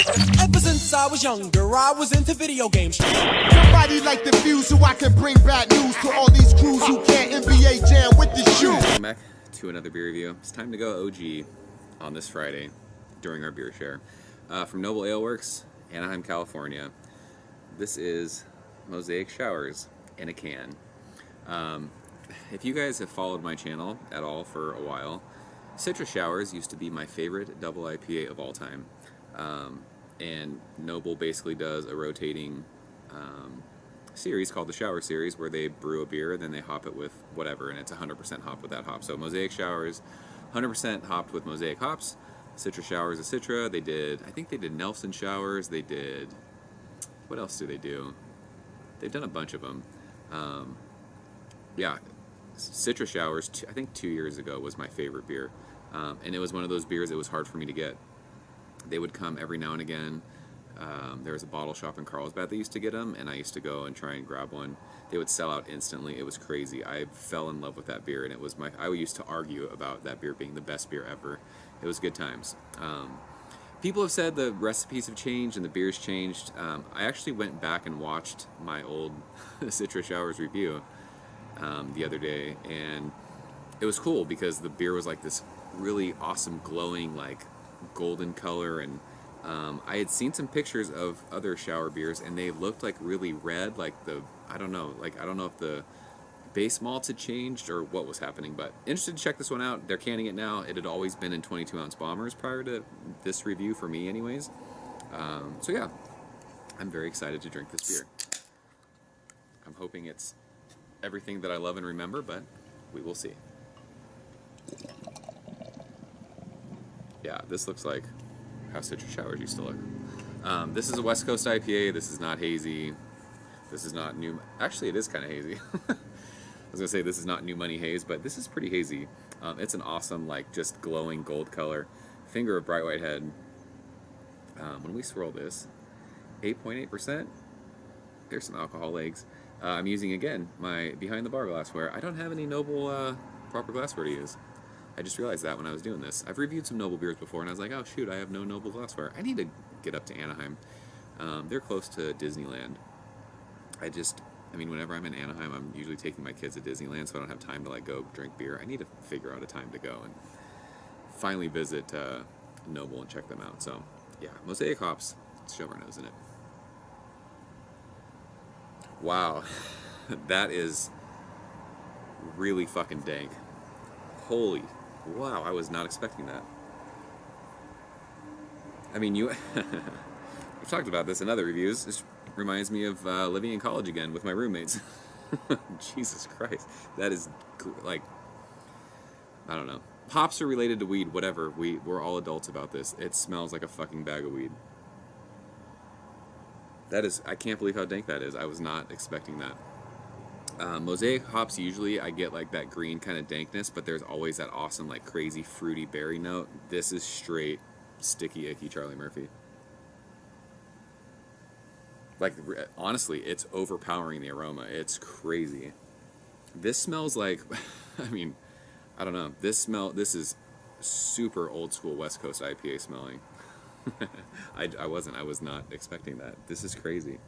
Ever since I was younger, I was into video games. Somebody like the fuse so I can bring bad news to all these crews who can't NBA jam with the shoe. Welcome back to another beer review. It's time to go OG on this Friday during our beer share. From Noble Ale Works, Anaheim, California. This is Mosaic Showers in a can. If you guys have followed my channel at all for a while, Citrus Showers used to be my favorite double IPA of all time. And Noble basically does a rotating series called the Shower Series where they brew a beer and then they hop it with whatever, and it's 100% hop with that hop. So Mosaic Showers, 100% hopped with Mosaic hops. Citrus Showers is Citra. They did, I think they did Nelson Showers. They did, what else do they do? They've done a bunch of them. Yeah, Citrus Showers, I think 2 years ago was my favorite beer. And it was one of those beers it was hard for me to get. They would come every now and again. There was a bottle shop in Carlsbad that used to get them, and I used to go and try and grab one. They would sell out instantly. It was crazy. I fell in love with that beer, and it was I used to argue about that beer being the best beer ever. It was good times. People have said the recipes have changed and the beer's changed. I actually went back and watched my old Citrus Showers review the other day, and it was cool because the beer was like this really awesome glowing like golden color, and I had seen some pictures of other shower beers and they looked like really red, like I don't know if the base malts had changed or what was happening, but interested to check this one out. They're canning it now. It had always been in 22-ounce bombers prior to this review for me anyways. So yeah, I'm very excited to drink this beer. I'm hoping it's everything that I love and remember, but we will see. Yeah, this looks like how Citrus Showers used to look. This is a West Coast IPA. This is not hazy. This is not new. Actually, it is kind of hazy. I was gonna say this is not New Money haze, but this is pretty hazy. It's an awesome, like, just glowing gold color. Finger of Bright White Head. When we swirl this, 8.8%. There's some alcohol legs. I'm using again my behind the bar glassware. I don't have any Noble proper glassware to use. I just realized that when I was doing this. I've reviewed some Noble beers before, and I was like, oh shoot, I have no Noble glassware. I need to get up to Anaheim. They're close to Disneyland. I mean, whenever I'm in Anaheim, I'm usually taking my kids to Disneyland, so I don't have time to like go drink beer. I need to figure out a time to go and finally visit Noble and check them out. So yeah, Mosaic hops. Let's shove our nose in it. Wow, that is really fucking dank. Holy, wow, I was not expecting that. I mean, we've talked about this in other reviews. This reminds me of living in college again with my roommates. Jesus Christ, that is like, I don't know. Hops are related to weed, whatever. We're all adults about this. It smells like a fucking bag of weed. That is, I can't believe how dank that is. I was not expecting that. Mosaic hops, usually I get like that green kind of dankness, but there's always that awesome like crazy fruity berry note. This is straight sticky icky Charlie Murphy. Like, honestly, it's overpowering the aroma. It's crazy. This smells like, I mean, I don't know. This is super old school West Coast IPA smelling. I was not expecting that. This is crazy.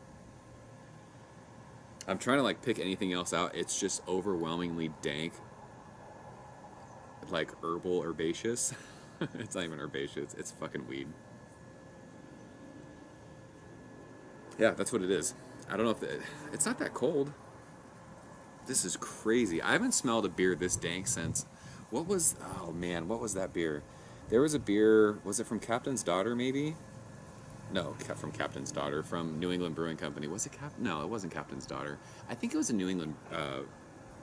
I'm trying to like pick anything else out. It's just overwhelmingly dank. Like herbal, herbaceous. It's not even herbaceous. It's fucking weed. Yeah, that's what it is. I don't know if it's not that cold. This is crazy. I haven't smelled a beer this dank since, oh man, what was that beer? There was a beer, was it from Captain's Daughter maybe? No, from Captain's Daughter, from New England Brewing Company. Was it No, it wasn't Captain's Daughter. I think it was a New England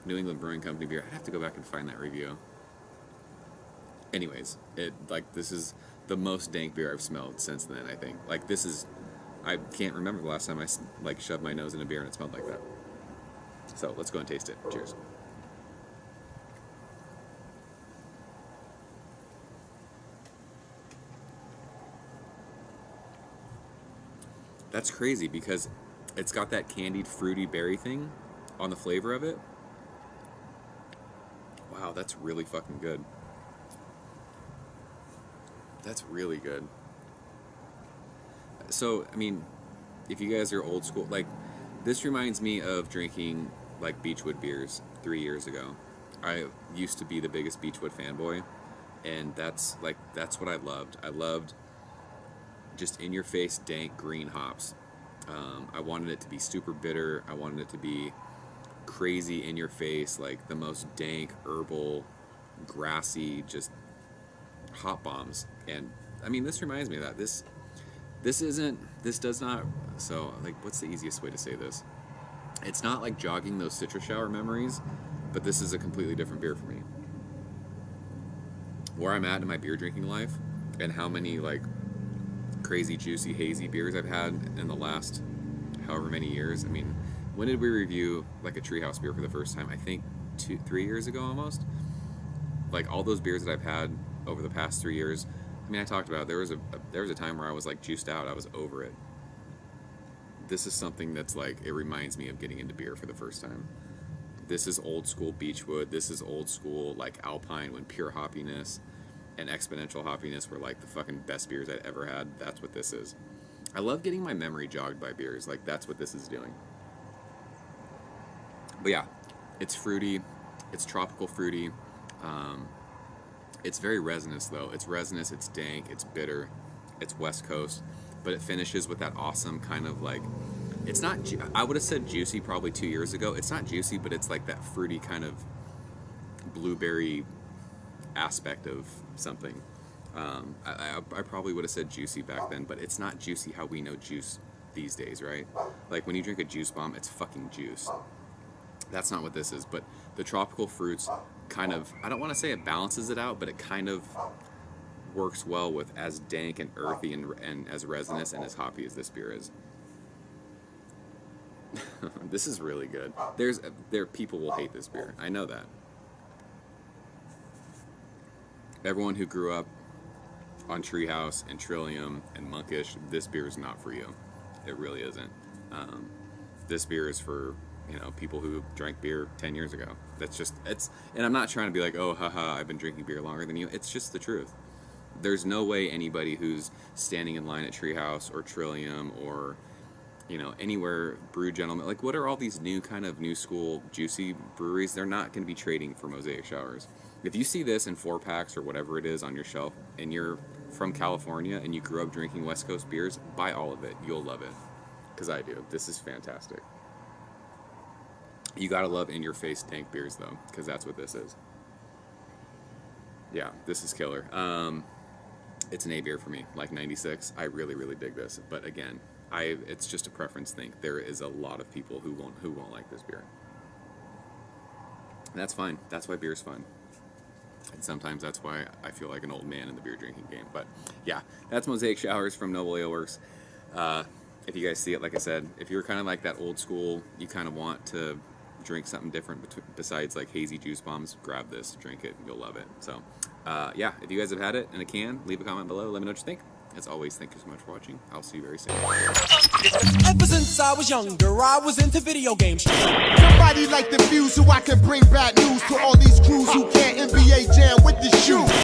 Brewing Company beer. I'd have to go back and find that review. Anyways, this is the most dank beer I've smelled since then, I think. Like, I can't remember the last time I like shoved my nose in a beer and it smelled like that. So let's go and taste it. Cheers. That's crazy because it's got that candied fruity berry thing on the flavor of it. Wow, that's really fucking good. That's really good. So, I mean, if you guys are old school, like, this reminds me of drinking, like, Beechwood beers 3 years ago. I used to be the biggest Beechwood fanboy, and that's what I loved. I loved just in-your-face, dank, green hops. I wanted it to be super bitter. I wanted it to be crazy in-your-face, like the most dank, herbal, grassy, just hop bombs. And, I mean, this reminds me of that. This does not, so, like, what's the easiest way to say this? It's not like jogging those citrus shower memories, but this is a completely different beer for me. Where I'm at in my beer drinking life, and how many, like, crazy, juicy, hazy beers I've had in the last however many years. I mean, when did we review, like, a Treehouse beer for the first time? I think 3 years ago almost. Like, all those beers that I've had over the past 3 years, I mean, I talked about it. There was a time where I was, like, juiced out. I was over it. This is something that's, like, it reminds me of getting into beer for the first time. This is old school Beechwood. This is old school, like, Alpine, when pure hoppiness and exponential hoppiness were, like, the fucking best beers I'd ever had. That's what this is. I love getting my memory jogged by beers. Like, that's what this is doing. But yeah, it's fruity. It's tropical fruity. It's very resinous, though. It's resinous, it's dank, it's bitter, it's West Coast, but it finishes with that awesome kind of, like, it's not, I would have said juicy probably 2 years ago. It's not juicy, but it's like that fruity kind of blueberry aspect of something. I probably would have said juicy back then, but it's not juicy how we know juice these days, right? Like, when you drink a juice bomb, it's fucking juice. That's not what this is, but the tropical fruits kind of, I don't want to say it balances it out, but it kind of works well with as dank and earthy and as resinous and as hoppy as this beer is. This is really good. People will hate this beer. I know that. Everyone who grew up on Treehouse and Trillium and Monkish, this beer is not for you. It really isn't. This beer is for, people who drank beer 10 years ago. And I'm not trying to be like, oh, haha, I've been drinking beer longer than you. It's just the truth. There's no way anybody who's standing in line at Treehouse or Trillium or, anywhere, Brew Gentlemen, like, what are all these new school juicy breweries? They're not going to be trading for Mosaic Showers. If you see this in 4-packs or whatever it is on your shelf, and you're from California and you grew up drinking West Coast beers, buy all of it. You'll love it. Because I do. This is fantastic. You gotta love in-your-face dank beers, though, because that's what this is. Yeah, this is killer. It's an A beer for me, like 96. I really, really dig this. But again, it's just a preference thing. There is a lot of people who won't like this beer. And that's fine. That's why beer's fun. And sometimes that's why I feel like an old man in the beer drinking game. But yeah, that's Mosaic Showers from Noble Ale Works. If you guys see it, like I said, if you're kind of like that old school, you kind of want to drink something different besides like hazy juice bombs, grab this, drink it, you'll love it. So yeah, if you guys have had it in a can, leave a comment below, let me know what you think. As always, thank you so much for watching. I'll see you very soon. Ever since I was younger, I was into video games. Somebody like the Fuse so I can bring bad news to all these crews who can't NBA jam with the shoe.